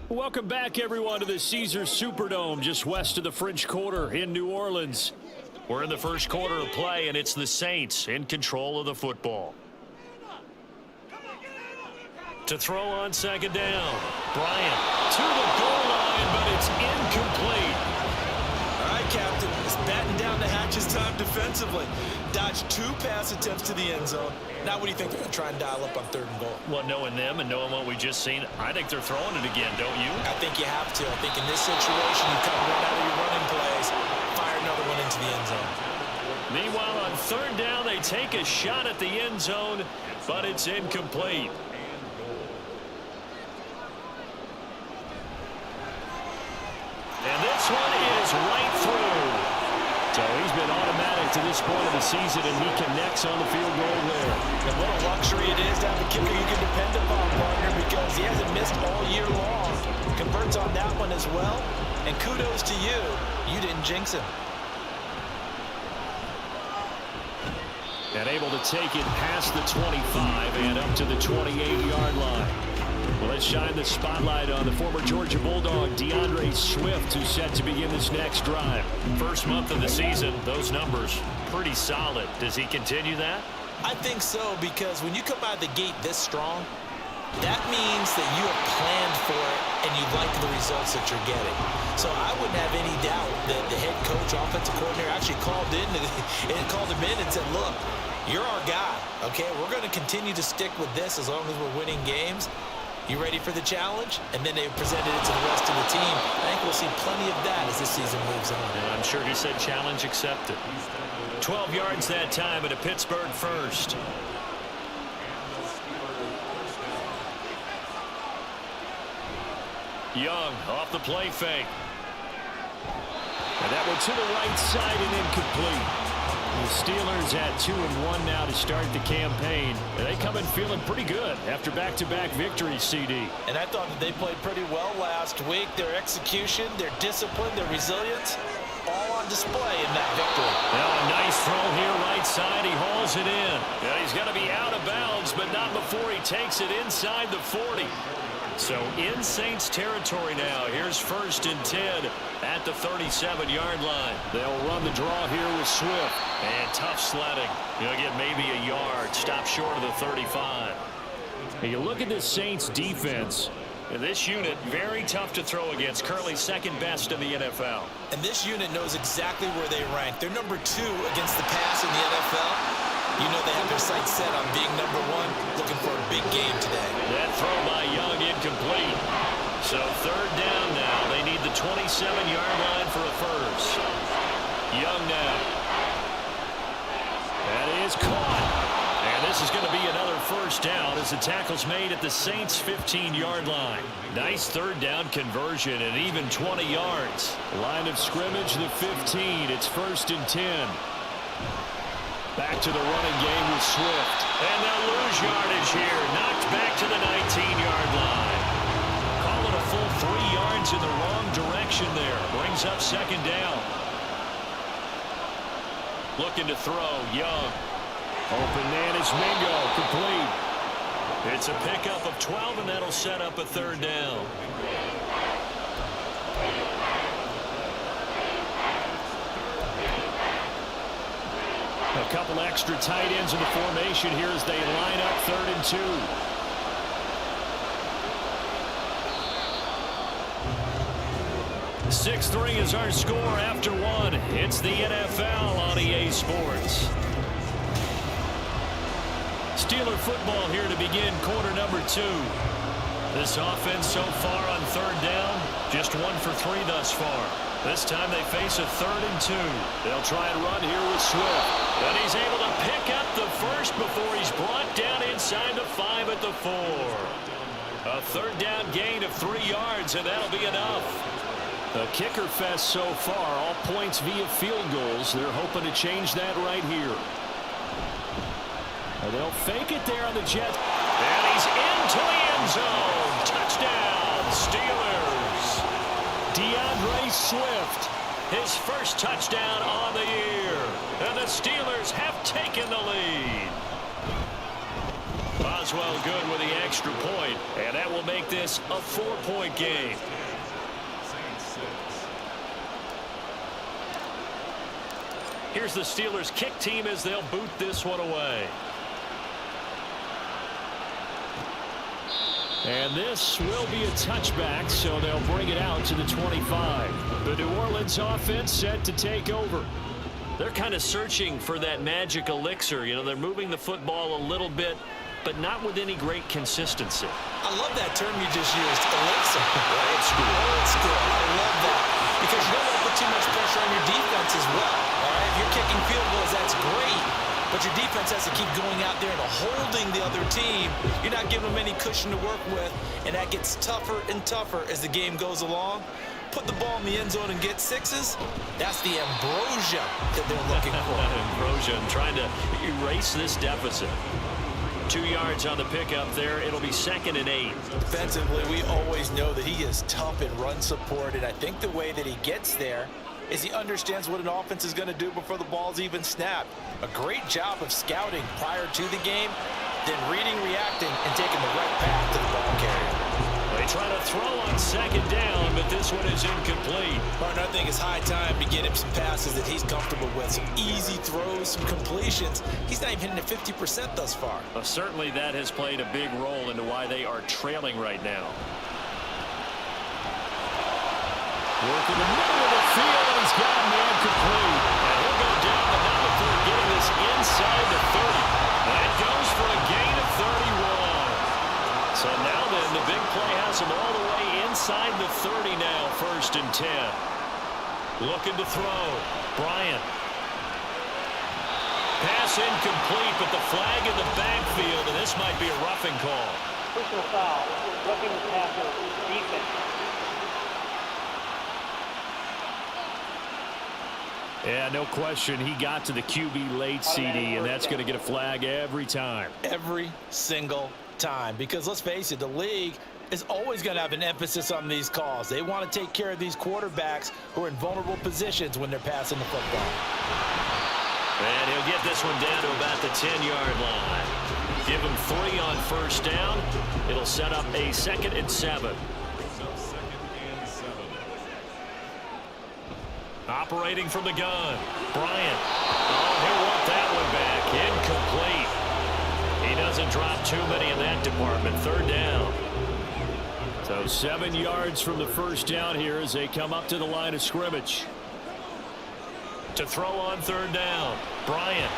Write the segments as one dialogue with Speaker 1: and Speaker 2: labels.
Speaker 1: Welcome back, everyone, to the Caesars Superdome just west of the French Quarter in New Orleans. We're in the first quarter of play, and it's the Saints in control of the football. To throw on second down. Bryant to the goal line, but it's incomplete.
Speaker 2: All right, Captain. It's batten down the hatches time defensively. Dodged 2 pass attempts to the end zone. Now what do you think they're going to try and dial up on 3rd and goal?
Speaker 1: Well, knowing them and knowing what we just seen, I think they're throwing it again, don't you?
Speaker 2: I think you have to. I think in this situation, you kind of run out of your running plays, fire another one into the end zone.
Speaker 1: Meanwhile, on 3rd down, they take a shot at the end zone, but it's incomplete. And this one is right through. So he's been automatic to this point of the season, and he connects on the field goal there.
Speaker 2: And what a luxury it is to have a kicker you can depend upon, partner, because he hasn't missed all year long. Converts on that one as well. And kudos to you. You didn't jinx him.
Speaker 1: And able to take it past the 25 and up to the 28-yard line. Well, let's shine the spotlight on the former Georgia Bulldog, DeAndre Swift, who's set to begin this next drive. First month of the season, those numbers pretty solid. Does he continue that?
Speaker 2: I think so, because when you come out of the gate this strong, that means that you have planned for it and you like the results that you're getting. So I wouldn't have any doubt that the head coach, offensive coordinator actually called him in and said, look, you're our guy, okay? We're going to continue to stick with this as long as we're winning games. You ready for the challenge? And then they presented it to the rest of the team. I think we'll see plenty of that as this season moves on.
Speaker 1: And I'm sure he said challenge accepted. 12 yards that time at a Pittsburgh first. Young off the play fake. And that one to the right side and incomplete. The Steelers at 2-1 now to start the campaign. And they come in feeling pretty good after back-to-back victories, CD.
Speaker 2: And I thought that they played pretty well last week. Their execution, their discipline, their resilience, all on display in that victory.
Speaker 1: Now a nice throw here right side. He hauls it in. Yeah, he's got to be out of bounds, but not before he takes it inside the 40. So in Saints territory now. Here's 1st and 10 at the 37-yard line. They'll run the draw here with Swift. And tough sledding. He'll get maybe a yard. Stop short of the 35. And you look at this Saints defense. And this unit, very tough to throw against. Currently 2nd best in the NFL.
Speaker 2: And this unit knows exactly where they rank. They're number 2 against the pass in the NFL. You know they have their sights set on being number 1, looking for a big game today.
Speaker 1: That throw by Young incomplete. So 3rd down now. They need the 27-yard line for a first. Young now. That is caught. And this is going to be another first down as the tackle's made at the Saints' 15-yard line. Nice 3rd down conversion and even 20 yards. Line of scrimmage, the 15. It's 1st and 10. Back to the running game with Swift. And they'll lose yardage here. Knocked back to the 19-yard line. Call it a full 3 yards in the wrong direction there. Brings up 2nd down. Looking to throw, Young. Open man is Mingo, complete. It's a pickup of 12, and that'll set up a 3rd down. A couple extra tight ends in the formation here as they line up 3rd and 2. Sixth ring is our score after 1. It's the NFL on EA Sports. Steeler football here to begin quarter number 2. This offense so far on 3rd down, just 1 for 3 thus far. This time they face a 3rd and 2. They'll try and run here with Swift. And he's able to pick up the first before he's brought down inside the 5 at the 4. A 3rd down gain of 3 yards, and that'll be enough. The kicker fest so far, all points via field goals. They're hoping to change that right here. And they'll fake it there on the Jets. And he's into the end zone. Touchdown, Steelers. DeAndre Swift, his first touchdown on the year. And the Steelers have taken the lead. A Boswell good with the extra point, and that will make this a 4-point game. Here's the Steelers' kick team as they'll boot this one away. And this will be a touchback, so they'll bring it out to the 25. The New Orleans offense set to take over. They're kind of searching for that magic elixir. You know, they're moving the football a little bit, but not with any great consistency.
Speaker 2: I love that term you just used, elixir. Old school. Old school. I love that. Because you don't want to put too much pressure on your defense as well. All right, if you're kicking field goals, that's great. But your defense has to keep going out there and holding the other team. You're not giving them any cushion to work with, and that gets tougher and tougher as the game goes along. Put the ball in the end zone and get sixes. That's the ambrosia that they're looking for.
Speaker 1: Ambrosia and trying to erase this deficit. 2 yards on the pickup there. It'll be 2nd and 8.
Speaker 2: Defensively, we always know that he is tough in run support, and I think the way that he gets there is he understands what an offense is going to do before the ball's even snapped. A great job of scouting prior to the game, then reading, reacting, and taking the right path to the ball carrier.
Speaker 1: They try to throw on 2nd down, but this one is incomplete.
Speaker 2: Partner, I think it's high time to get him some passes that he's comfortable with. Some easy throws, some completions. He's not even hitting at 50% thus far.
Speaker 1: Certainly that has played a big role into why they are trailing right now. Working the middle of the field, and he's got a man complete. And he'll go down the number 3, getting this inside the 30. That goes for a gain of 31. So now then, the big play has him all the way inside the 30 now, 1st and 10. Looking to throw. Bryant. Pass incomplete, but the flag in the backfield, and this might be a roughing call.
Speaker 3: Personal foul, roughing the passer, defense.
Speaker 1: Yeah, no question. He got to the QB late, CD, and that's going to get a flag every time.
Speaker 2: Every single time. Because let's face it, the league is always going to have an emphasis on these calls. They want to take care of these quarterbacks who are in vulnerable positions when they're passing the football.
Speaker 1: And he'll get this one down to about the 10-yard line. Give him 3 on 1st down. It'll set up a 2nd and 7. Operating from the gun. Bryant. Oh, he'll want that one back. Incomplete. He doesn't drop too many in that department. 3rd down. So 7 yards from the 1st down here as they come up to the line of scrimmage. To throw on 3rd down. Bryant.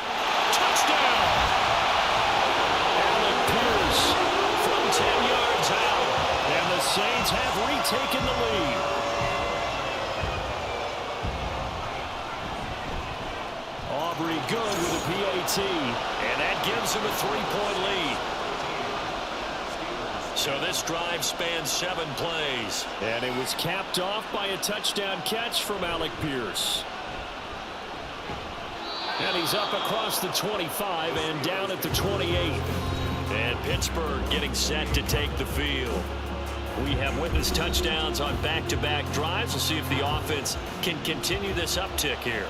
Speaker 1: Touchdown! Alec Pierce from 10 yards out. And the Saints have retaken the lead. Aubrey good with a PAT, and that gives him a 3-point lead. So this drive spans 7 plays. And it was capped off by a touchdown catch from Alec Pierce. And he's up across the 25 and down at the 28. And Pittsburgh getting set to take the field. We have witnessed touchdowns on back-to-back drives. We'll see if the offense can continue this uptick here.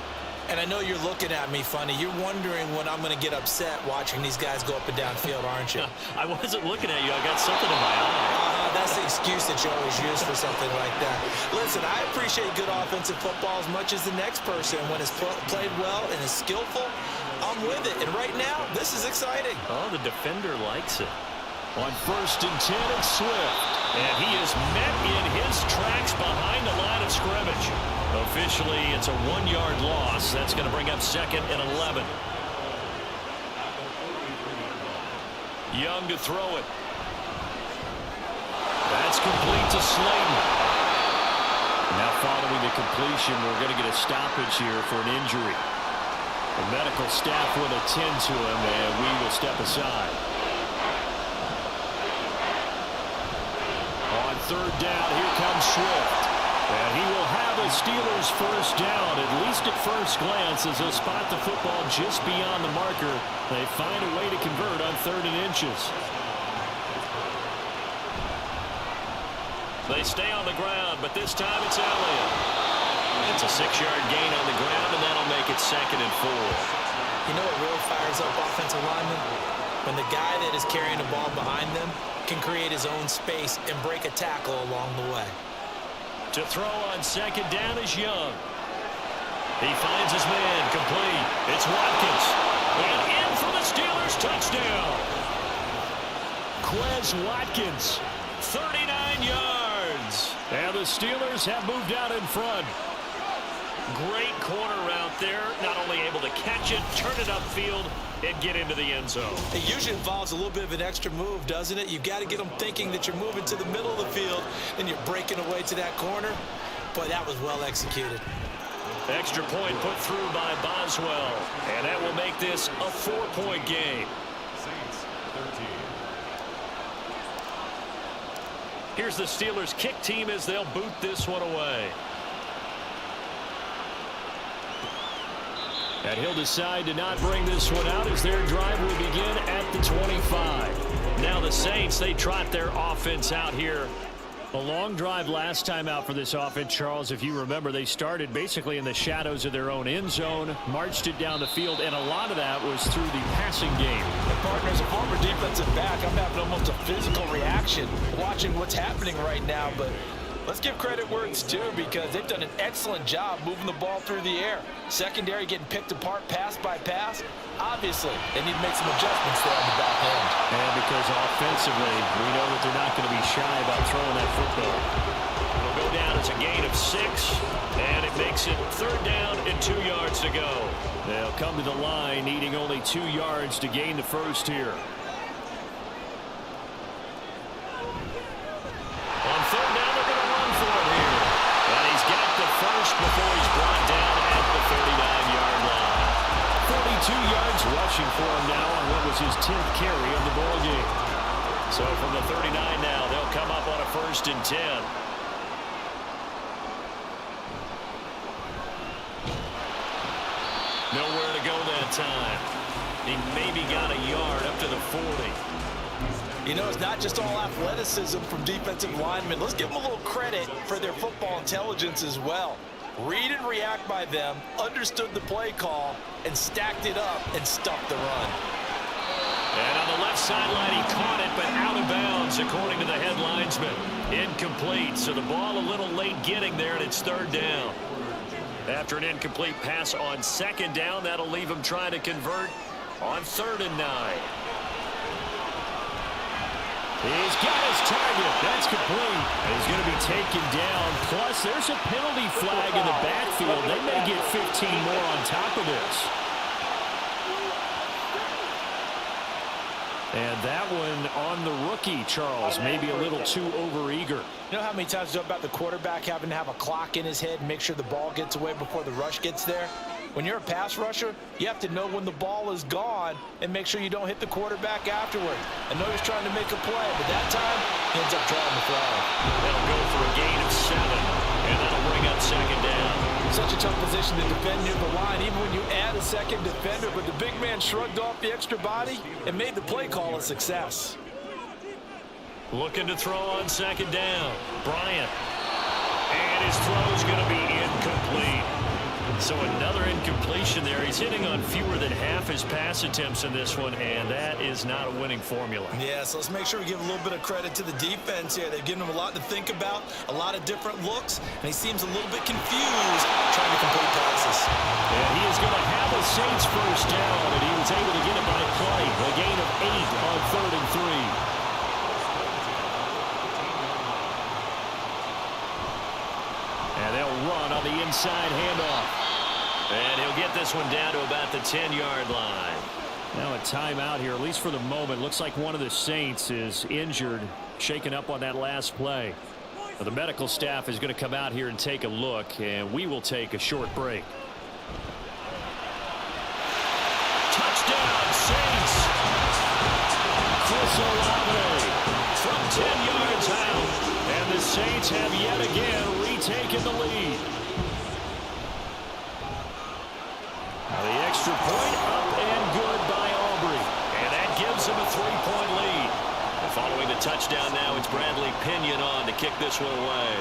Speaker 2: And I know you're looking at me funny. You're wondering when I'm going to get upset watching these guys go up and down field, aren't you?
Speaker 1: I wasn't looking at you. I got something in my eye.
Speaker 2: That's the excuse that you always use for something like that. Listen, I appreciate good offensive football as much as the next person. When it's played well and is skillful, I'm with it. And right now, this is exciting.
Speaker 1: Oh, the defender likes it. On 1st and 10, it's Swift. And he is met in his tracks behind the line of scrimmage. Officially, it's a 1-yard loss. That's going to bring up 2nd and 11. Young to throw it. That's complete to Slayton. Now following the completion, we're going to get a stoppage here for an injury. The medical staff will attend to him, and we will step aside. On 3rd down, here comes Swift. And he will have a Steelers 1st down, at least at first glance, as they'll spot the football just beyond the marker. They find a way to convert on 3rd and inches. They stay on the ground, but this time it's Elliott. It's a 6-yard gain on the ground, and that'll make it 2nd and 4.
Speaker 2: You know what really fires up offensive linemen? when the guy that is carrying the ball behind them can create his own space and break a tackle along the way.
Speaker 1: To throw on second down is Young. He finds his man, complete. It's Watkins. And in for the Steelers, touchdown. Quez Watkins, 39 yards. And the Steelers have moved out in front. Great corner out there, not only able to catch it, turn it upfield, and get into the end zone.
Speaker 2: It usually involves a little bit of an extra move, doesn't it? You've got to get them thinking that you're moving to the middle of the field, and you're breaking away to that corner. Boy, that was well executed.
Speaker 1: Extra point put through by Boswell, and that will make this a 4-point game.
Speaker 4: Saints 13.
Speaker 1: Here's the Steelers kick team as they'll boot this one away. And he'll decide to not bring this one out as their drive will begin at the 25. Now the Saints, they trot their offense out here. A long drive last time out for this offense, Charles. If you remember, they started basically in the shadows of their own end zone, marched it down the field, and a lot of that was through the passing game.
Speaker 5: Partner, as a former defensive back, I'm having almost a physical reaction watching what's happening right now, but let's give credit where it's due because they've done an excellent job moving the ball through the air. Secondary getting picked apart pass by pass. Obviously, they need to make some adjustments there on the back end.
Speaker 1: And because offensively, we know that they're not going to be shy about throwing that football. It'll go down as a gain of 6, and it makes it 3rd down and 2 yards to go. They'll come to the line needing only 2 yards to gain the first here. On 3rd down, they're going to run for it here. And he's got the first before he's brought down at the 39-yard line. 42 yards rushing for him now on what was his 10th carry of the ball game. So from the 39 now, they'll come up on a 1st and 10. Nowhere to go that time. He maybe got a yard up to the 40.
Speaker 5: You know, it's not just all athleticism from defensive linemen. Let's give them a little credit for their football intelligence as well. Read and react by them, understood the play call, and stacked it up and stuffed the run.
Speaker 1: And on the left sideline, he caught it, but out of bounds, according to the head linesman. Incomplete, so the ball a little late getting there, and it's 3rd down. After an incomplete pass on 2nd down, that'll leave him trying to convert on 3rd and 9. He's got his target. That's complete. He's going to be taken down. Plus, there's a penalty flag in the backfield. They may get 15 more on top of this. And that one on the rookie, Charles, maybe a little too overeager.
Speaker 5: You know how many times you talk about the quarterback having to have a clock in his head and make sure the ball gets away before the rush gets there? When you're a pass rusher, you have to know when the ball is gone and make sure you don't hit the quarterback afterward. I know he's trying to make a play, but that time, he ends up drawing the flag.
Speaker 1: They'll go for a gain of 7, and that'll bring up 2nd down.
Speaker 5: Such a tough position to defend near the line, even when you add a second defender, but the big man shrugged off the extra body and made the play call a success.
Speaker 1: Looking to throw on 2nd down. Bryant. And his throw's going to be incomplete. So another incompletion there. He's hitting on fewer than half his pass attempts in this one, and that is not a winning formula.
Speaker 5: Yeah, so let's make sure we give a little bit of credit to the defense here. They've given him a lot to think about, a lot of different looks, and he seems a little bit confused trying to complete passes.
Speaker 1: And he is going to have a Saints first down, and he was able to get it by play. A gain of 8 on 3rd and 3. And they'll run on the inside handoff. And he'll get this one down to about the 10-yard line. Now a timeout here, at least for the moment. Looks like one of the Saints is injured, shaken up on that last play. Well, the medical staff is going to come out here and take a look, and we will take a short break. Touchdown, Saints! Chris Olave from 10 yards out. And the Saints have yet again retaken the lead. Now the extra point up and good by Aubrey. And that gives him a 3-point lead. And following the touchdown now, it's Bradley Pinion on to kick this one away.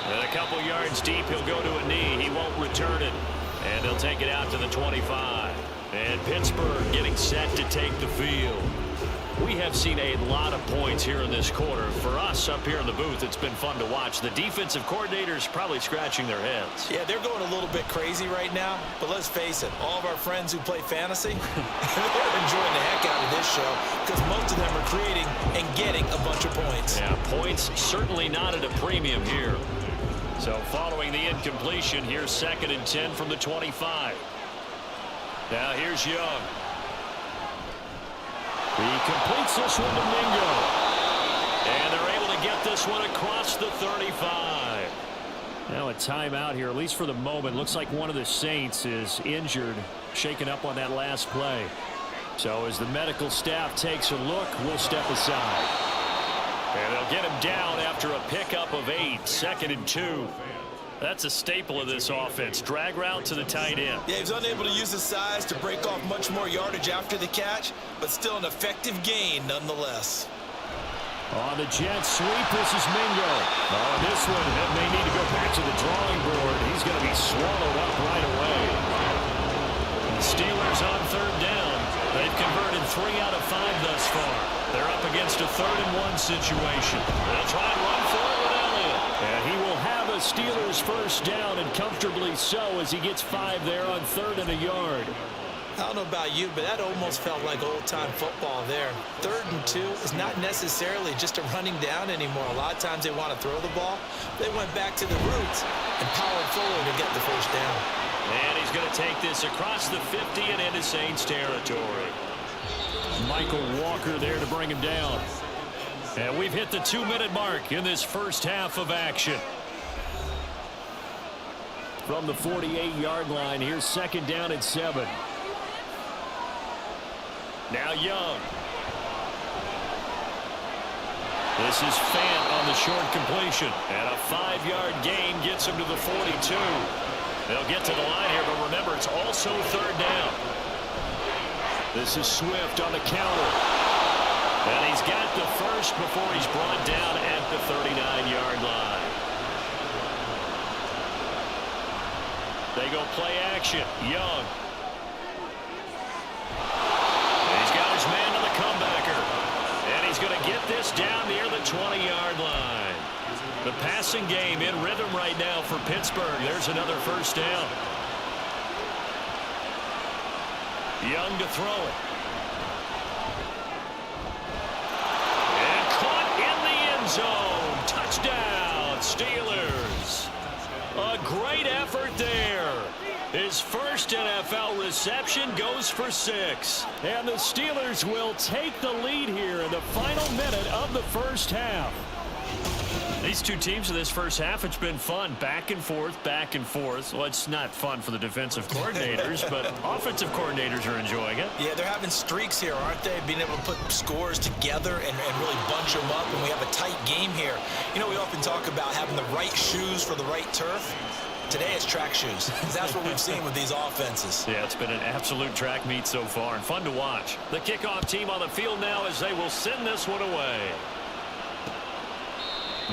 Speaker 1: And a couple yards deep, he'll go to a knee. He won't return it. And they'll take it out to the 25. And Pittsburgh getting set to take the field. We have seen a lot of points here in this quarter. For us up here in the booth, it's been fun to watch. The defensive coordinators probably scratching their heads.
Speaker 2: Yeah, they're going a little bit crazy right now. But let's face it, all of our friends who play fantasy, they're enjoying the heck out of this show because most of them are creating and getting a bunch of points.
Speaker 1: Yeah, points certainly not at a premium here. So following the incompletion, here's 2nd and 10 from the 25. Now here's Young. He completes this one to Mingo. And they're able to get this one across the 35. Now a timeout here, at least for the moment. Looks like one of the Saints is injured, shaken up on that last play. So as the medical staff takes a look, we'll step aside. And they'll get him down after a pickup of 8. 2nd and 2. That's a staple of this offense. Drag route to the tight end.
Speaker 2: Yeah, he was unable to use his size to break off much more yardage after the catch, but still an effective gain nonetheless.
Speaker 1: On the jet sweep, this is Mingo. On this one, that may need to go back to the drawing board. He's going to be swallowed up right away. The Steelers on 3rd down. They've converted 3 out of 5 thus far. They're up against a 3rd and 1 situation. They'll try and run for it with Elliott. And he will have a Steelers first down, and comfortably so, as he gets 5 there on 3rd and a yard.
Speaker 2: I don't know about you, but that almost felt like old-time football there. 3rd and 2 is not necessarily just a running down anymore. A lot of times they want to throw the ball. They went back to the roots and powered forward to get the first down.
Speaker 1: And he's going to take this across the 50 and into Saints territory. Michael Walker there to bring him down. And we've hit the 2-minute mark in this first half of action. From the 48-yard line, here's 2nd down and 7. Now Young. This is Fant on the short completion. And a 5-yard gain gets him to the 42. They'll get to the line here, but remember, it's also 3rd down. This is Swift on the counter. And he's got the first before he's brought down at the 39-yard line. They go play action. Young. And he's got his man to the comebacker. And he's going to get this down near the 20-yard line. The passing game in rhythm right now for Pittsburgh. There's another first down. Young to throw it. And caught in the end zone. Touchdown, Steelers. A great effort there. His first NFL reception goes for 6. And the Steelers will take the lead here in the final minute of the first half. These two teams in this first half, it's been fun. Back and forth, back and forth. Well, it's not fun for the defensive coordinators, but offensive coordinators are enjoying it.
Speaker 2: Yeah, they're having streaks here, aren't they? Being able to put scores together and really bunch them up, and we have a tight game here. You know, we often talk about having the right shoes for the right turf. Today it's track shoes. That's what we've seen with these offenses.
Speaker 1: Yeah, it's been an absolute track meet so far, and fun to watch. The kickoff team on the field now as they will send this one away.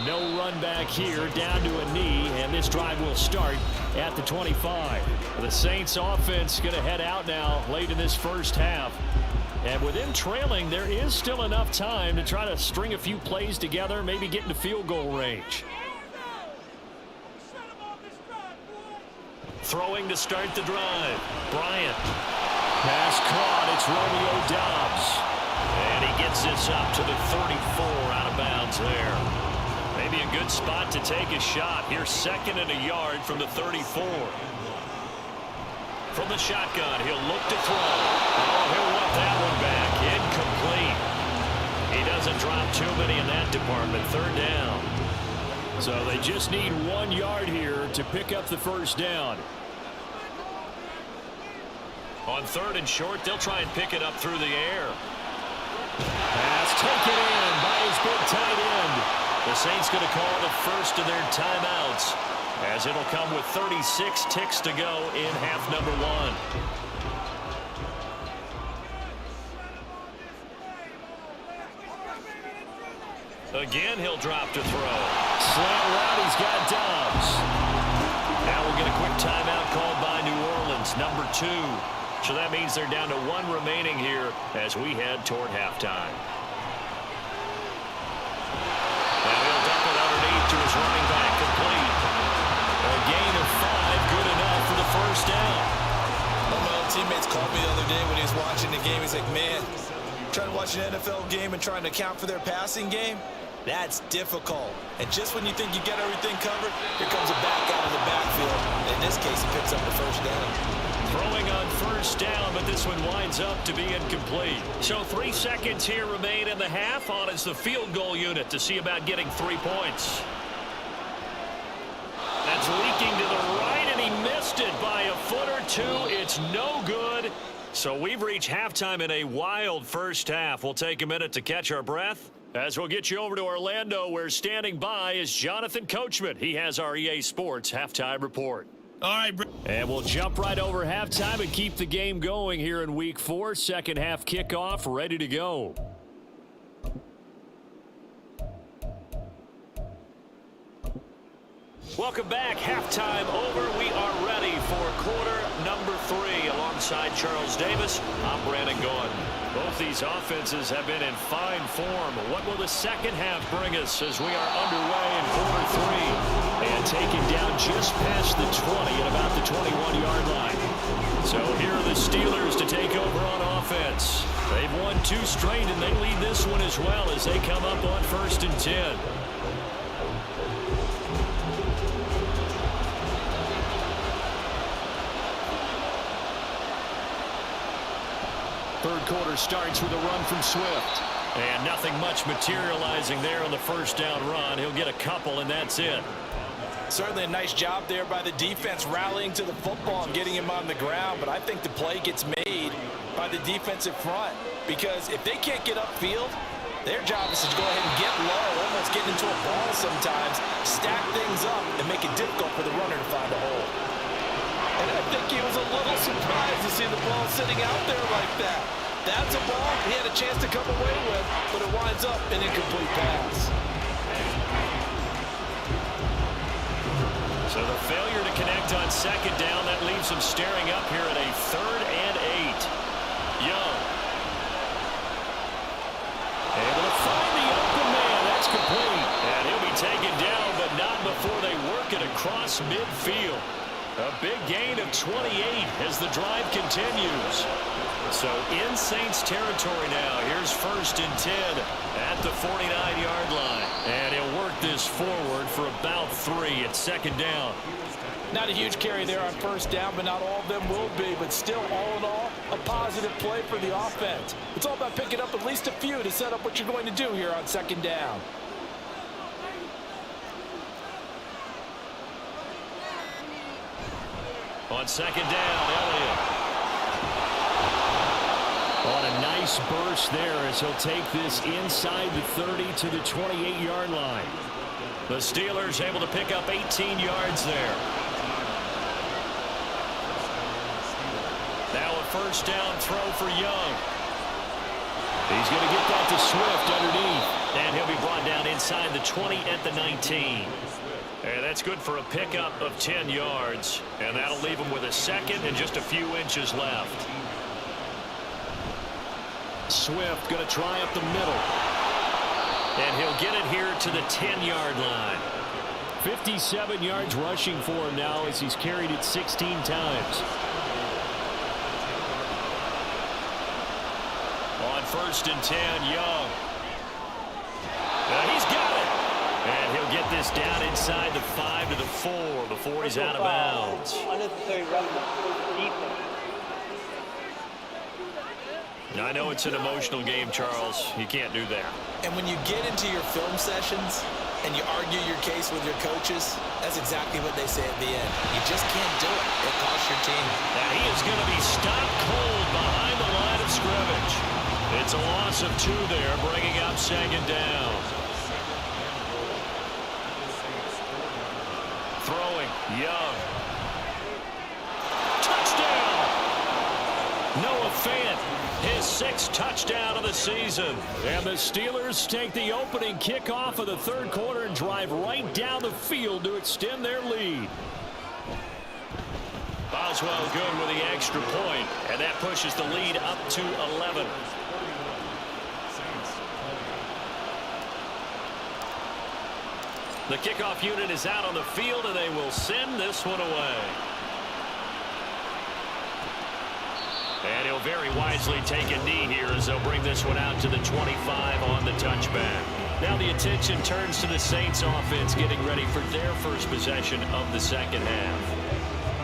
Speaker 1: No run back here, down to a knee, and this drive will start at the 25. The Saints offense going to head out now late in this first half. And with them trailing, there is still enough time to try to string a few plays together, maybe get into field goal range. Throwing to start the drive. Bryant. Pass caught. It's Romeo Doubs. And he gets this up to the 34 out of bounds there. Maybe a good spot to take a shot. Here's 2nd and a yard from the 34. From the shotgun, he'll look to throw. Oh, he'll want that one back. Incomplete. He doesn't drop too many in that department. 3rd down. So they just need 1 yard here to pick up the first down. On 3rd and short, they'll try and pick it up through the air. Pass taken in by his big tight end. The Saints going to call the first of their timeouts, as it'll come with 36 ticks to go in half number 1. Again, he'll drop to throw. Slant route, he's got Doubs. Now we'll get a quick timeout called by New Orleans, number 2. So that means they're down to 1 remaining here as we head toward halftime. Now he'll dump it underneath to his running back, complete. A gain of 5, good enough for the first down.
Speaker 2: One of my old teammates called me the other day when he was watching the game. He's like, man, trying to watch an NFL game and trying to account for their passing game, that's difficult. And just when you think you get everything covered, here comes a back out of the backfield. In this case, he picks up the first down.
Speaker 1: Throwing on first down, but this one winds up to be incomplete. So 3 seconds here remain in the half. On is the field goal unit to see about getting 3 points. That's leaking to the right, and he missed it by a foot or 2. It's no good. So we've reached halftime in a wild first half. We'll take a minute to catch our breath as we'll get you over to Orlando, where standing by is Jonathan Coachman. He has our EA Sports halftime report.
Speaker 2: All right,
Speaker 1: and we'll jump right over halftime and keep the game going here in Week 4. Second half kickoff ready to go. Welcome back. Halftime over. We are ready for quarter number 3. Alongside Charles Davis, I'm Brandon Gaudin. Both these offenses have been in fine form. What will the second half bring us as we are underway in quarter 3? And taken down just past the 20 at about the 21-yard line. So here are the Steelers to take over on offense. They've won 2 straight, and they lead this one as well as they come up on 1st and 10. Third quarter starts with a run from Swift. And nothing much materializing there on the first down run. He'll get a couple, and that's it.
Speaker 5: Certainly a nice job there by the defense rallying to the football and getting him on the ground. But I think the play gets made by the defensive front, because if they can't get upfield, their job is to go ahead and get low, almost get into a ball sometimes, stack things up, and make it difficult for the runner to find a hole. And I think he was a little surprised to see the ball sitting out there like that. That's a ball he had a chance to come away with, but it winds up an incomplete pass.
Speaker 1: So the failure to connect on second down, that leaves him staring up here at a 3rd and 8. Young. Able to find the open man. That's complete. And he'll be taken down, but not before they work it across midfield. A big gain of 28 as the drive continues. So in Saints territory now. Here's 1st and 10 at the 49-yard line. And he'll work this forward for about 3 at 2nd down.
Speaker 5: Not a huge carry there on first down, but not all of them will be. But still, all in all, a positive play for the offense. It's all about picking up at least a few to set up what you're going to do here on 2nd down.
Speaker 1: On 2nd down, Elliott. On a nice burst there as he'll take this inside the 30 to the 28-yard line. The Steelers able to pick up 18 yards there. Now a first down throw for Young. He's going to get that to Swift underneath. And he'll be brought down inside the 20 at the 19. And that's good for a pickup of 10 yards. And that'll leave him with a second and just a few inches left. Swift going to try up the middle. And he'll get it here to the 10-yard line. 57 yards rushing for him now as he's carried it 16 times. On 1st and 10, Young. He's got it. And he'll get this down inside the 5 to the 4 before he's out of bounds.
Speaker 3: Unnecessary defense.
Speaker 1: I know it's an emotional game, Charles. You can't do that.
Speaker 2: And when you get into your film sessions and you argue your case with your coaches, that's exactly what they say at the end. You just can't do it. It costs your team.
Speaker 1: Now he is going to be stopped cold behind the line of scrimmage. It's a loss of 2 there, bringing up 2nd down. Throwing, Young. Touchdown! Noah Fant, his 6th touchdown of the season. And the Steelers take the opening kickoff of the 3rd quarter and drive right down the field to extend their lead. Boswell good with the extra point, and that pushes the lead up to 11. The kickoff unit is out on the field, and they will send this one away. And he'll very wisely take a knee here as they'll bring this one out to the 25 on the touchback. Now the attention turns to the Saints offense getting ready for their first possession of the second half.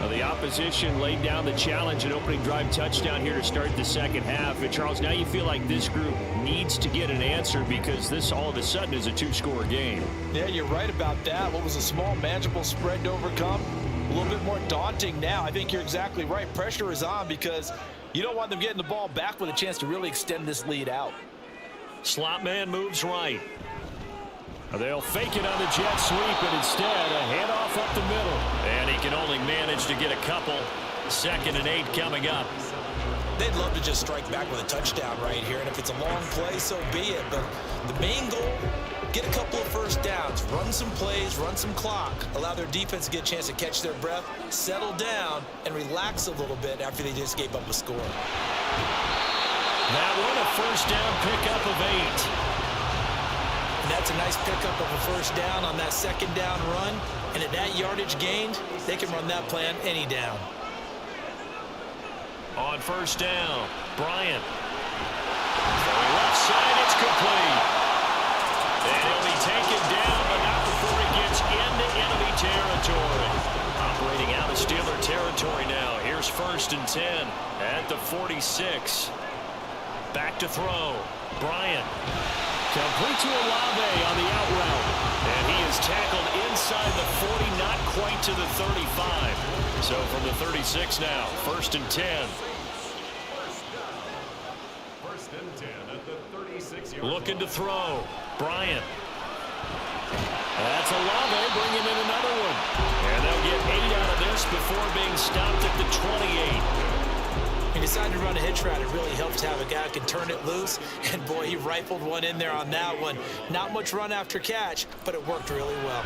Speaker 1: Well, the opposition laid down the challenge, an opening drive touchdown here to start the second half. And Charles, now you feel like this group needs to get an answer because this all of a sudden is a two-score game.
Speaker 5: Yeah, you're right about that. What was a small, manageable spread to overcome? A little bit more daunting now. I think you're exactly right. Pressure is on because you don't want them getting the ball back with a chance to really extend this lead out.
Speaker 1: Slot man moves right. They'll fake it on the jet sweep, and instead a handoff up the middle. And he can only manage to get a couple. 2nd and 8 coming up.
Speaker 2: They'd love to just strike back with a touchdown right here, and if it's a long play, so be it. But the main goal, get a couple of first downs, run some plays, run some clock, allow their defense to get a chance to catch their breath, settle down, and relax a little bit after they just gave up a score.
Speaker 1: That one a first down pickup of 8.
Speaker 2: And that's a nice pickup of a first down on that second down run. And at that yardage gained, they can run that play on any down.
Speaker 1: On first down, Bryant. Left side, it's complete. And he'll be taken down, but not before he gets into enemy territory. Operating out of Steeler territory now. Here's 1st and 10 at the 46. Back to throw. Bryant. Complete to Olave on the out route. And he is tackled inside the 40, not quite to the 35. So from the 36 now, 1st and 10.
Speaker 4: First and 10 at the 36-yard
Speaker 1: Looking to throw. Bryant. That's Olave bringing in another one. And they'll get 8 out of this before being stopped at the 28.
Speaker 2: He decided to run a hitch route. It really helps to have a guy who can turn it loose. And, boy, he rifled one in there on that one. Not much run after catch, but it worked really well.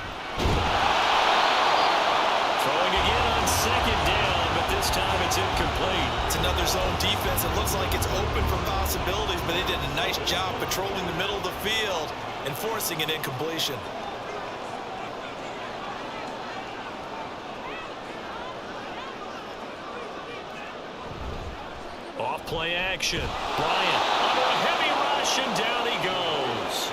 Speaker 1: Throwing again on 2nd down, but this time it's incomplete.
Speaker 5: It's another zone defense. It looks like it's open for possibilities, but they did a nice job patrolling the middle of the field and forcing an incompletion.
Speaker 1: Off play action. Bryant under a heavy rush, and down he goes.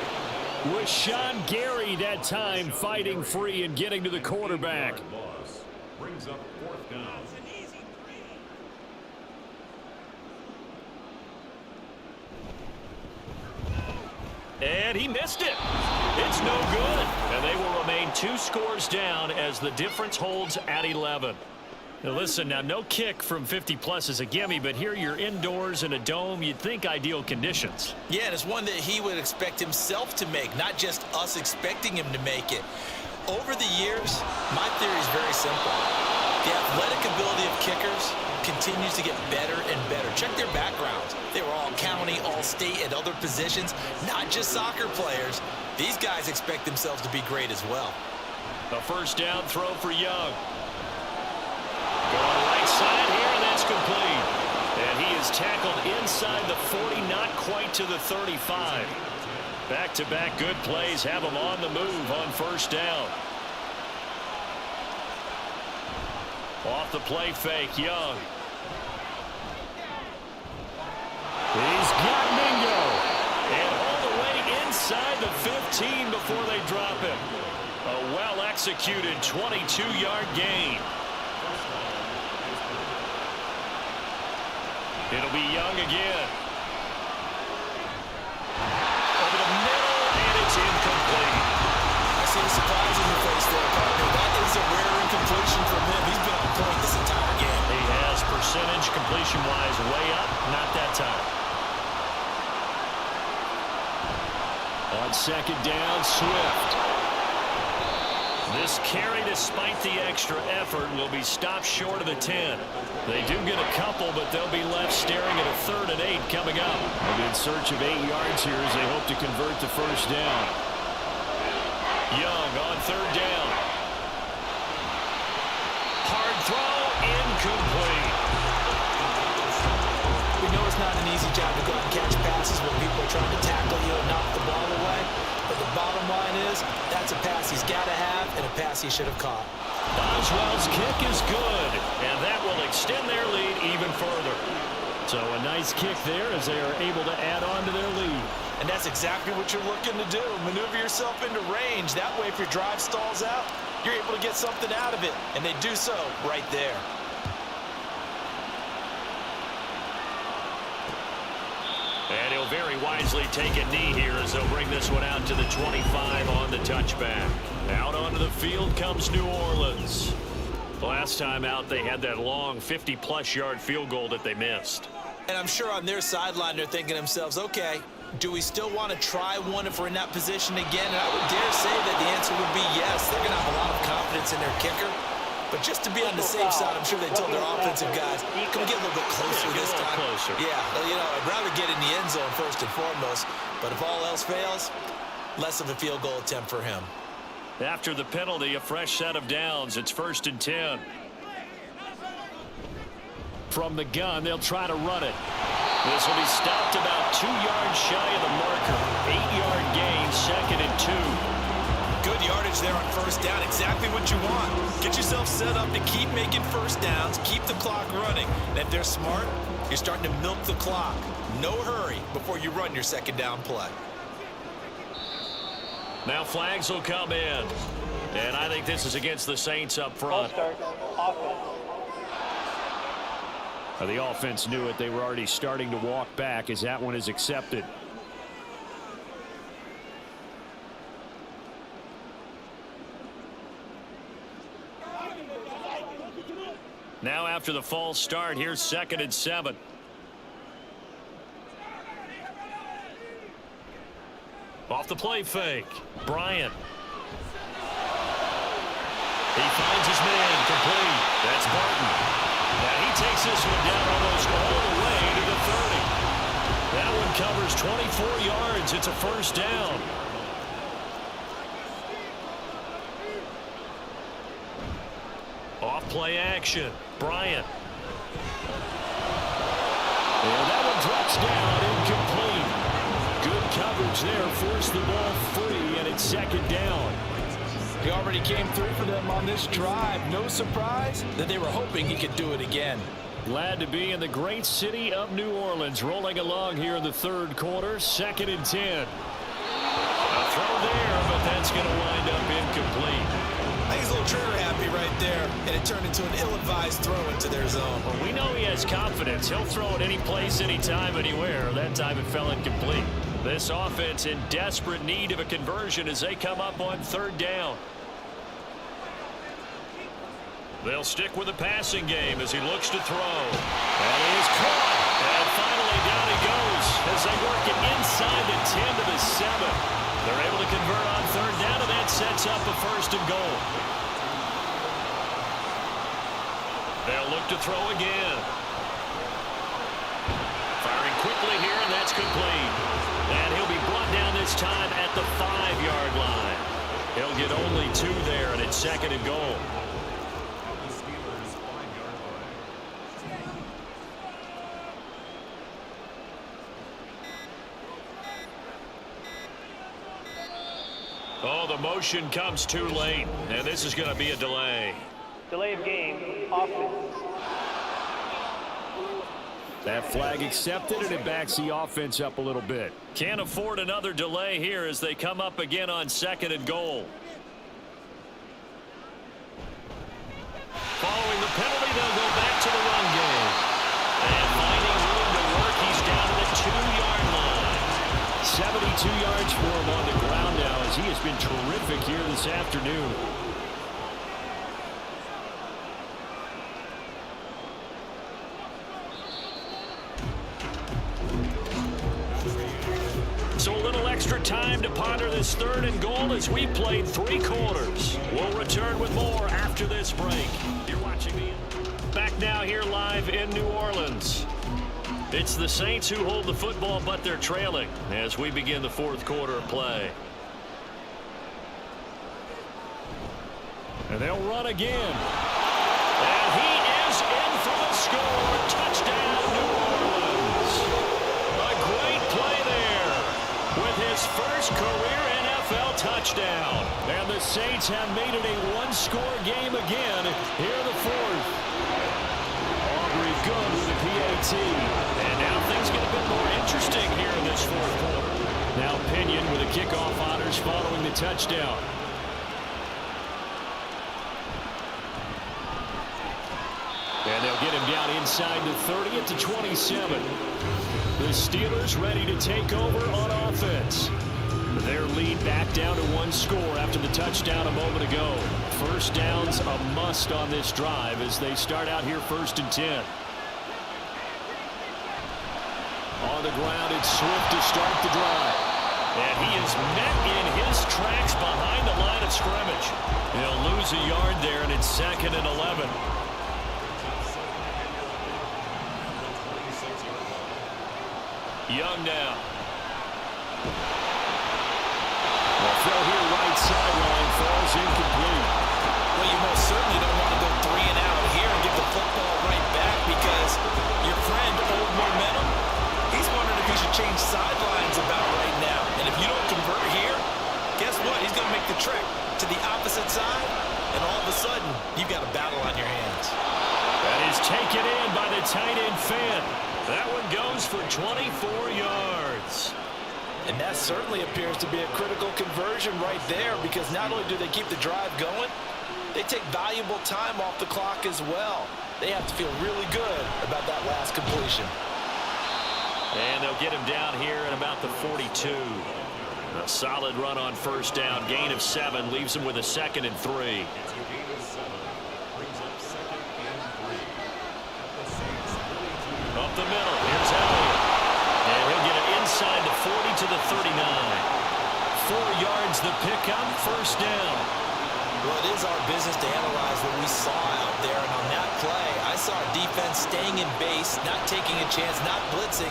Speaker 1: Rashawn Gary that time fighting free and getting to the quarterback.
Speaker 4: loss. Brings up 4th down.
Speaker 1: And he missed it. It's no good. And they will remain 2 scores down as the difference holds at 11. Now listen, now no kick from 50-plus is a gimme, but here you're indoors in a dome. You'd think ideal conditions.
Speaker 2: Yeah, and it's one that he would expect himself to make, not just us expecting him to make it. Over the years, my theory is very simple. The athletic ability of kickers continues to get better and better. Check their backgrounds. They were all county, all state, at other positions, not just soccer players. These guys expect themselves to be great as well.
Speaker 1: A first down throw for Young. Going right side here, and that's complete. And he is tackled inside the 40, not quite to the 35. Back-to-back good plays have him on the move on first down. Off the play fake, Young. He's got Mingo. And all the way inside the 15 before they drop him. A well-executed 22-yard gain. It'll be Young again. Over the middle, and it's incomplete.
Speaker 2: I see the surprise in your face there, partner. That is a rare incompletion from him. He's been on point this entire game.
Speaker 1: He has percentage completion-wise way up, not that time. On second down, Swift. This carry, despite the extra effort, will be stopped short of the 10. They do get a couple, but they'll be left staring at a 3rd and 8 coming up. And in search of 8 yards here as they hope to convert the first down. Young on 3rd down. Hard throw, incomplete.
Speaker 2: it's not an easy job to go and catch passes when people are trying to tackle you and knock the ball away. But the bottom line is, that's a pass he's got to have and a pass he should have caught.
Speaker 1: Boswell's kick is good, and that will extend their lead even further. So a nice kick there as they are able to add on to their lead.
Speaker 5: And that's exactly what you're looking to do. Maneuver yourself into range. That way, if your drive stalls out, you're able to get something out of it. And they do so right there.
Speaker 1: And he'll very wisely take a knee here as they'll bring this one out to the 25 on the touchback. Out onto the field comes New Orleans. Last time out, they had that long 50-plus yard field goal that they missed.
Speaker 2: And I'm sure on their sideline, they're thinking to themselves, okay, do we still want to try one if we're in that position again? And I would dare say that the answer would be yes. They're going to have a lot of confidence in their kicker. But just to be on the safe side, I'm sure they told their offensive guys, can we get a little bit closer this time?
Speaker 1: Closer.
Speaker 2: Yeah, well, you know, I'd rather get in the end zone first and foremost. But if all else fails, less of a field goal attempt for him.
Speaker 1: After the penalty, a fresh set of downs. It's 1st and 10. From the gun, they'll try to run it. This will be stopped about 2 yards shy of the marker. 8-yard gain, 2nd and 2.
Speaker 5: Good yardage there on first down. Exactly what you want. Get yourself set up to keep making first downs, keep the clock running. And if they're smart, you're starting to milk the clock. No hurry before you run your second down play.
Speaker 1: Now flags will come in. And I think this is against the Saints up front.
Speaker 3: Start offense.
Speaker 1: The offense knew it. They were already starting to walk back as that one is accepted. Now after the false start, here's 2nd and 7. Off the play fake. Bryant. He finds his man complete. That's Barton. Now he takes this one down almost all the way to the 30. That one covers 24 yards. It's a first down. Off play action. Bryant. And that one drops down incomplete. Good coverage there. Forced the ball free, and it's 2nd down.
Speaker 5: He already came through for them on this drive. No surprise that they were hoping he could do it again.
Speaker 1: Glad to be in the great city of New Orleans, rolling along here in the 3rd quarter. 2nd and 10. A throw there, but that's going to wind up incomplete.
Speaker 2: I think he's a little trigger happy right there, and it turned into an ill-advised throw into their zone.
Speaker 1: Well, we know he has confidence. He'll throw it any place, anytime, anywhere. That time it fell incomplete. This offense in desperate need of a conversion as they come up on 3rd down. They'll stick with the passing game as he looks to throw. And he is caught. And finally down he goes as they work it inside the 10 to the 7. They're able to convert on 3rd down, and that sets up a 1st and goal. They'll look to throw again. Firing quickly here, and that's complete. And he'll be brought down this time at the 5-yard line. He'll get only 2 there, and it's 2nd and goal. Oh, the motion comes too late, and this is going to be a delay.
Speaker 3: Delay of game, offense.
Speaker 1: That flag accepted, and it backs the offense up a little bit. Can't afford another delay here as they come up again on 2nd and goal. Following the penalty, they'll go back to the run game. And finding room to work, he's down to the 2-yard line. 72 yards for him on the ground now as he has been terrific here this afternoon. So a little extra time to ponder this 3rd and goal as we played 3 quarters. We'll return with more after this break. You're watching me. Back now here live in New Orleans. It's the Saints who hold the football, but they're trailing as we begin the 4th quarter of play. And they'll run again. And he is in for the score. Touchdown, New Orleans. his career NFL touchdown. And the Saints have made it a one-score game again here in the fourth. Aubrey good with the PAT. And now things get a bit more interesting here in this fourth quarter. Now Pinion with the kickoff honors following the touchdown. And they'll get him down inside the 30 at the 27. The Steelers ready to take over on offense. Their lead back down to one score after the touchdown a moment ago. First down's a must on this drive as they start out here 1st and 10. On the ground, it's Swift to start the drive. And he is met in his tracks behind the line of scrimmage. He'll lose a yard there, and it's 2nd and 11. Young now. The throw here right sideline falls incomplete.
Speaker 2: Well, you most certainly don't want to go 3 and out here and give the football right back because your friend, Old Momentum, he's wondering if he should change sidelines about right now. And if you don't convert here, guess what? He's going to make the trek to the opposite side, and all of a sudden, you've got a battle on your hands.
Speaker 1: That is taken in by the tight end Fant. That one goes for 24 yards.
Speaker 5: And that certainly appears to be a critical conversion right there because not only do they keep the drive going, they take valuable time off the clock as well. They have to feel really good about that last completion.
Speaker 1: And they'll get him down here at about the 42. A solid run on first down. Gain of 7 leaves him with a 2nd and 3. Up the middle, here's Elliott. And he'll get it inside the 40 to the 39. 4 yards the pickup, first down.
Speaker 2: Well, it is our business to analyze what we saw out there. And on that play, I saw a defense staying in base, not taking a chance, not blitzing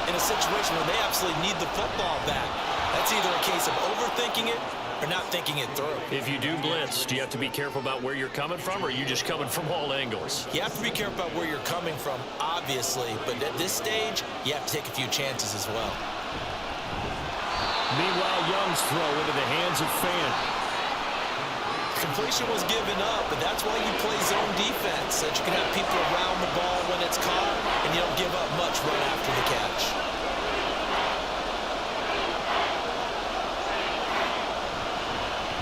Speaker 2: in a situation where they absolutely need the football back. That's either a case of overthinking it or not thinking it through.
Speaker 1: If you do blitz, do you have to be careful about where you're coming from, or are you just coming from all angles?
Speaker 2: You have to be careful about where you're coming from, obviously, but at this stage, you have to take a few chances as well.
Speaker 1: Meanwhile, Young's throw into the hands of Fant.
Speaker 2: Completion was given up, but that's why you play zone defense, so that you can have people around the ball when it's caught, and you don't give up much right after the catch.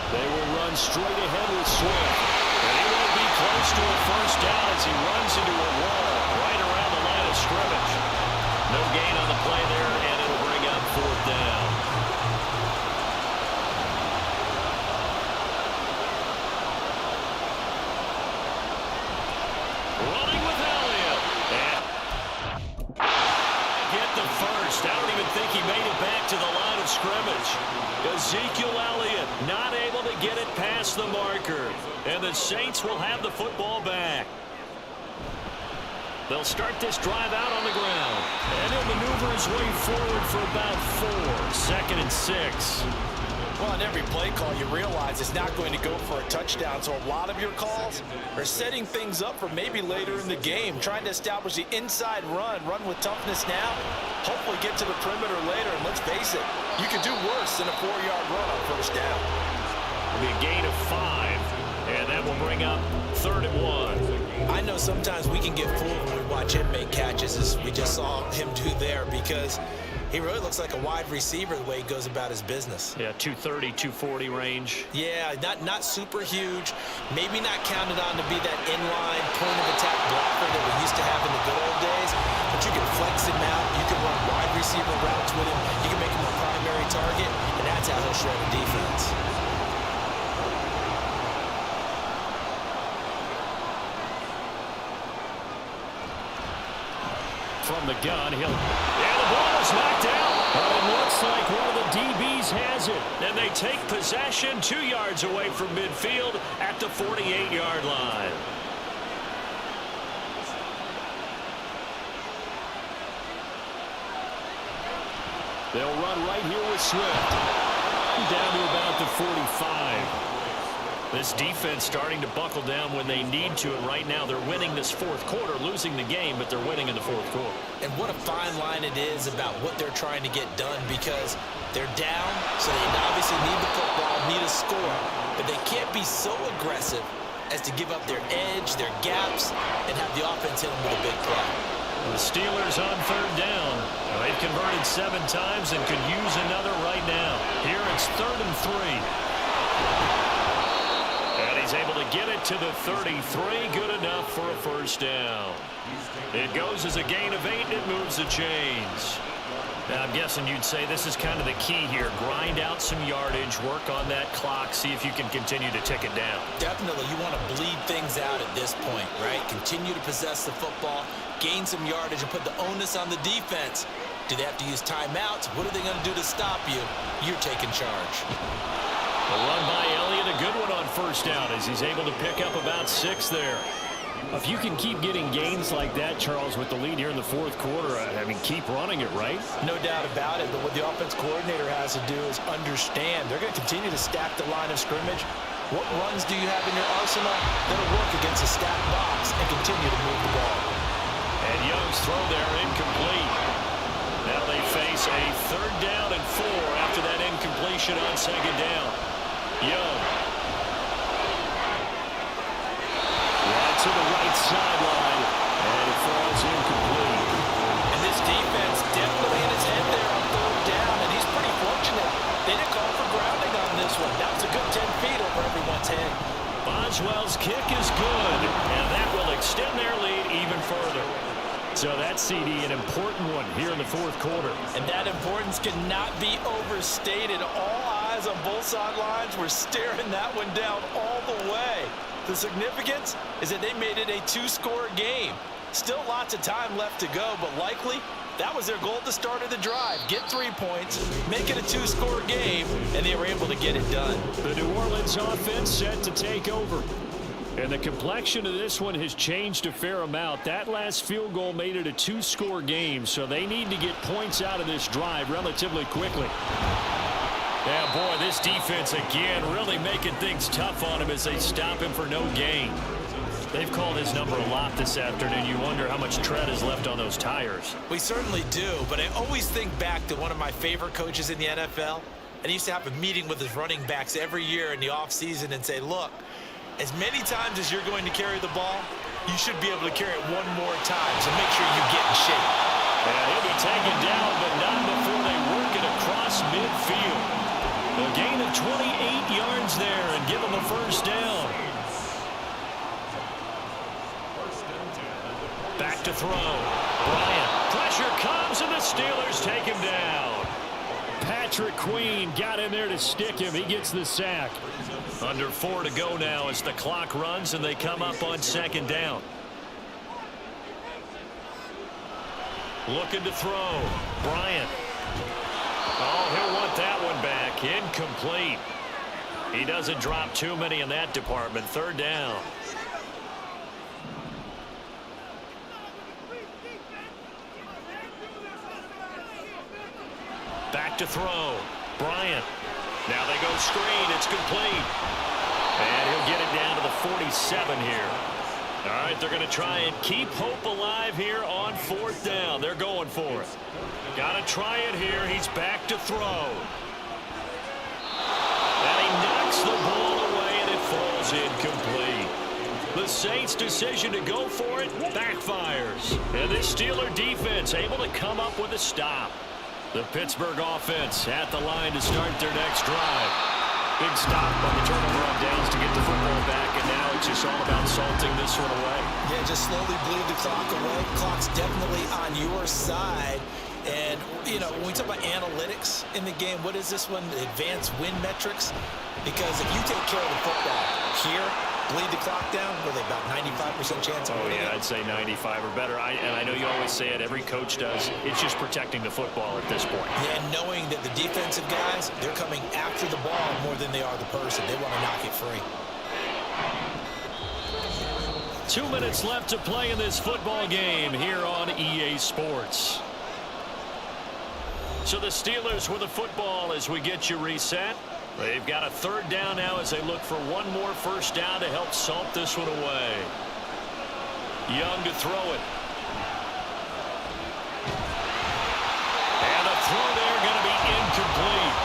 Speaker 1: They will run straight ahead with Swift. And he won't be close to a first down as he runs into a wall right around the line of scrimmage. No gain on the play there, and it'll bring up 4th down. Running with Elliott. And get the first. I don't even think he made it back to the line of scrimmage. Ezekiel Elliott not able to get it past the marker. And the Saints will have the football back. They'll start this drive out on the ground. And he'll maneuver his way forward for about 4. 2nd and 6.
Speaker 5: Well, on every play call, you realize it's not going to go for a touchdown. So a lot of your calls are setting things up for maybe later in the game, trying to establish the inside run with toughness now, hopefully get to the perimeter later. And let's face it, you can do worse than a 4-yard run on first down.
Speaker 1: It'll be a gain of 5, and that will bring up 3rd and 1.
Speaker 2: I know sometimes we can get fooled when we watch him make catches, as we just saw him do there, because he really looks like a wide receiver the way he goes about his business.
Speaker 1: Yeah, 230, 240 range.
Speaker 2: Yeah, not super huge. Maybe not counted on to be that inline point-of-attack blocker that we used to have in the good old days, but you can flex him out. You can run wide receiver routes with him. You can make him a primary target, and that's how he'll shred a defense.
Speaker 1: From the gun, and the ball is knocked out. It looks like one of the DBs has it. And they take possession 2 yards away from midfield at the 48-yard line. They'll run right here with Swift. Down to about the 45. This defense starting to buckle down when they need to, and right now they're winning this fourth quarter, losing the game, but they're winning in the fourth quarter.
Speaker 2: And what a fine line it is about what they're trying to get done, because they're down, so they obviously need the football, need a score, but they can't be so aggressive as to give up their edge, their gaps, and have the offense hit them with a big play.
Speaker 1: The Steelers on third down. Now, they've converted 7 times and could use another right now. Here it's 3rd and 3. And he's able to get it to the 33. Good enough for a first down. It goes as a gain of 8, and it moves the chains. Now, I'm guessing you'd say this is kind of the key here. Grind out some yardage, work on that clock, see if you can continue to tick it down.
Speaker 2: Definitely, you want to bleed things out at this point, right? Continue to possess the football, gain some yardage, and put the onus on the defense. Do they have to use timeouts? What are they going to do to stop you? You're taking charge.
Speaker 1: A run by Elliott, a good one on first down as he's able to pick up about 6 there. If you can keep getting gains like that, Charles, with the lead here in the fourth quarter, I mean, keep running it, right?
Speaker 5: No doubt about it, but what the offense coordinator has to do is understand. They're going to continue to stack the line of scrimmage. What runs do you have in your arsenal that'll work against a stacked box and continue to move the ball?
Speaker 1: And Young's throw there incomplete. Now they face a 3rd down and 4 after that incompletion on 2nd down. Young. Right to the right sideline, and it falls incomplete.
Speaker 5: And this defense definitely in his head there on 3rd down, and he's pretty fortunate. They didn't call for grounding on this one. That was a good 10 feet over everyone's head.
Speaker 1: Boswell's kick is good, and that will extend their lead even further. So that CD, an important one here in the fourth quarter.
Speaker 5: And that importance cannot be overstated. All eyes on both sidelines were staring that one down all the way. The significance is that they made it a 2-score game. Still lots of time left to go, but likely that was their goal at the start of the drive. Get 3 points, make it a 2-score game, and they were able to get it done.
Speaker 1: The New Orleans offense set to take over. And the complexion of this one has changed a fair amount. That last field goal made it a 2-score game, so they need to get points out of this drive relatively quickly. Yeah, boy, this defense again really making things tough on him as they stop him for no gain. They've called his number a lot this afternoon. You wonder how much tread is left on those tires.
Speaker 2: We certainly do, but I always think back to one of my favorite coaches in the NFL. And he used to have a meeting with his running backs every year in the offseason and say, look, as many times as you're going to carry the ball, you should be able to carry it one more time, so make sure you get in shape.
Speaker 1: And he'll be taken down, but not before they work it across midfield. A gain of 28 yards there and give him a first down. Back to throw. Bryant. Pressure comes, and the Steelers take him down. Patrick Queen got in there to stick him. He gets the sack. Under 4 to go now as the clock runs and they come up on 2nd down. Looking to throw. Bryant. Oh, he'll want that one back. Incomplete. He doesn't drop too many in that department. 3rd down. Back to throw. Bryant. Now they go screen. It's complete. And he'll get it down to the 47 here. All right, they're going to try and keep hope alive here on 4th down. They're going for it. Got to try it here. He's back to throw. And he knocks the ball away, and it falls incomplete. The Saints' decision to go for it backfires. And this Steeler defense able to come up with a stop. The Pittsburgh offense at the line to start their next drive. Big stop on the turnover on downs to get the football back, and now it's just all about salting this one away.
Speaker 2: Yeah, just slowly bleed the clock away. Clock's definitely on your side. And, you know, when we talk about analytics in the game, what is this one? Advanced win metrics? Because if you take care of the football here, bleed the clock down, with about 95% chance of winning.
Speaker 1: Yeah, I'd say 95 or better. And I know you always say it, every coach does. It's just protecting the football at this point.
Speaker 2: Yeah, and knowing that the defensive guys, they're coming after the ball more than they are the person. They want to knock it free.
Speaker 1: 2 minutes left to play in this football game here on EA Sports. So the Steelers with the football as we get you reset. They've got a third down now as they look for one more first down to help salt this one away. Young to throw it. And the throw there going to be incomplete.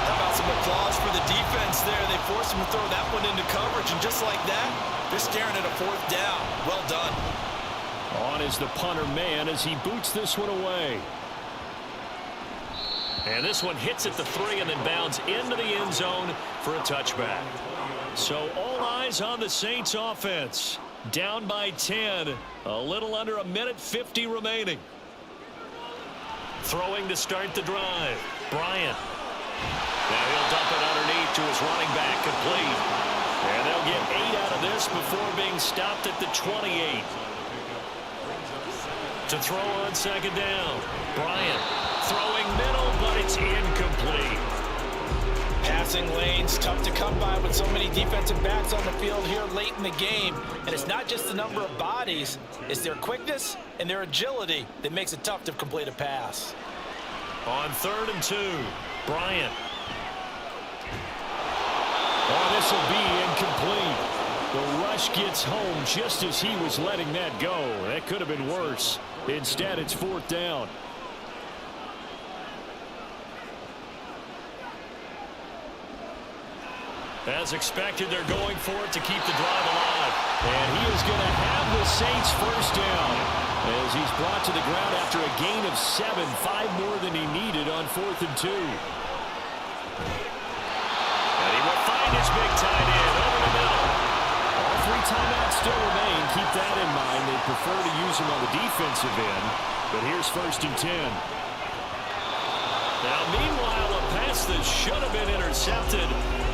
Speaker 5: How about some applause for the defense there? They forced him to throw that one into coverage, and just like that, they're staring at a fourth down. Well done.
Speaker 1: On is the punter man as he boots this one away. And this one hits at the 3 and then bounds into the end zone for a touchback. So all eyes on the Saints offense. Down by 10. A little under a minute 50 remaining. Throwing to start the drive. Bryant. Now he'll dump it underneath to his running back. Complete. And they'll get 8 out of this before being stopped at the 28. To throw on second down. Bryant throwing middle, but it's incomplete.
Speaker 5: Passing lanes, tough to come by with so many defensive backs on the field here late in the game. And it's not just the number of bodies, it's their quickness and their agility that makes it tough to complete a pass.
Speaker 1: On 3rd and 2, Bryant. Oh, this will be incomplete. The rush gets home just as he was letting that go. That could have been worse. Instead, it's 4th down. As expected, they're going for it to keep the drive alive. And he is going to have the Saints first down as he's brought to the ground after a gain of 7, 5 more than he needed on 4th and 2. And he will find his big tight end over the middle. All 3 timeouts still remain. Keep that in mind. They prefer to use him on the defensive end. But here's 1st and 10. Now, meanwhile, a pass that should have been intercepted,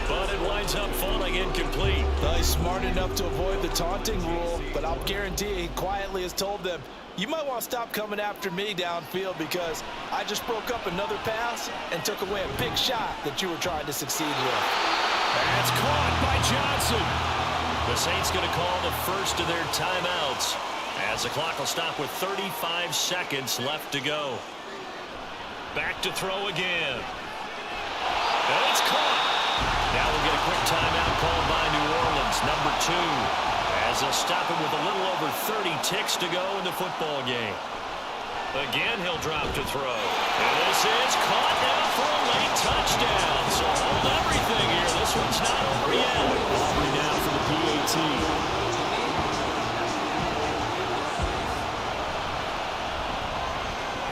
Speaker 1: but it winds up falling incomplete.
Speaker 5: Well, he's smart enough to avoid the taunting rule, but I'll guarantee he quietly has told them, you might want to stop coming after me downfield because I just broke up another pass and took away a big shot that you were trying to succeed with.
Speaker 1: That's caught by Johnson. The Saints going to call the first of their timeouts as the clock will stop with 35 seconds left to go. Back to throw again. And it's caught. Now we'll get a quick timeout called by New Orleans, number 2, as they'll stop him with a little over 30 ticks to go in the football game. Again, he'll drop to throw. And this is caught now for a late touchdown. So hold everything here. This one's not over yet. Aubrey now for the PAT.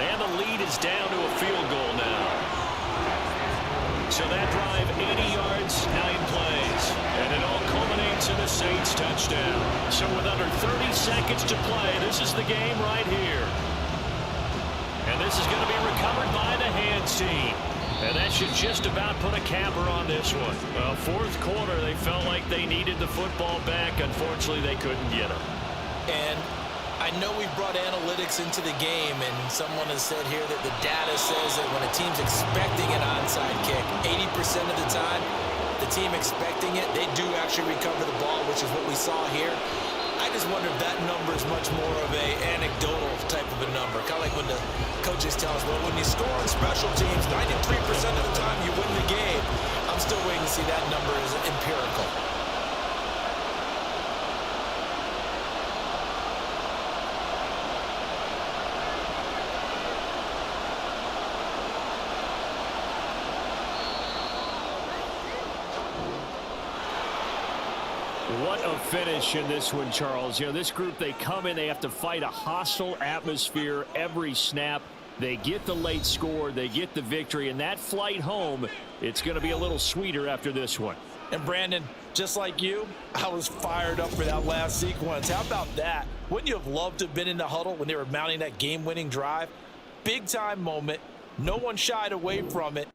Speaker 1: And the lead is down to a field goal now. So that drive, 80 yards, 9 plays. And it all culminates in a Saints touchdown. So with under 30 seconds to play, this is the game right here. And this is going to be recovered by the hands team. And that should just about put a capper on this one. Well, 4th quarter, they felt like they needed the football back. Unfortunately, they couldn't get it.
Speaker 2: And I know we've brought analytics into the game, and someone has said here that the data says that when a team's expecting an onside kick, 80% of the time, the team expecting it, they do actually recover the ball, which is what we saw here. I just wonder if that number is much more of a anecdotal type of a number. Kind of like when the coaches tell us, well, when you score on special teams, 93% of the time you win the game. I'm still waiting to see that number as empirical.
Speaker 1: What a finish in this one, Charles. You know, this group, they come in, they have to fight a hostile atmosphere every snap. They get the late score, they get the victory, and that flight home, it's going to be a little sweeter after this one.
Speaker 5: And Brandon, just like you, I was fired up for that last sequence. How about that? Wouldn't you have loved to have been in the huddle when they were mounting that game-winning drive? Big-time moment. No one shied away from it.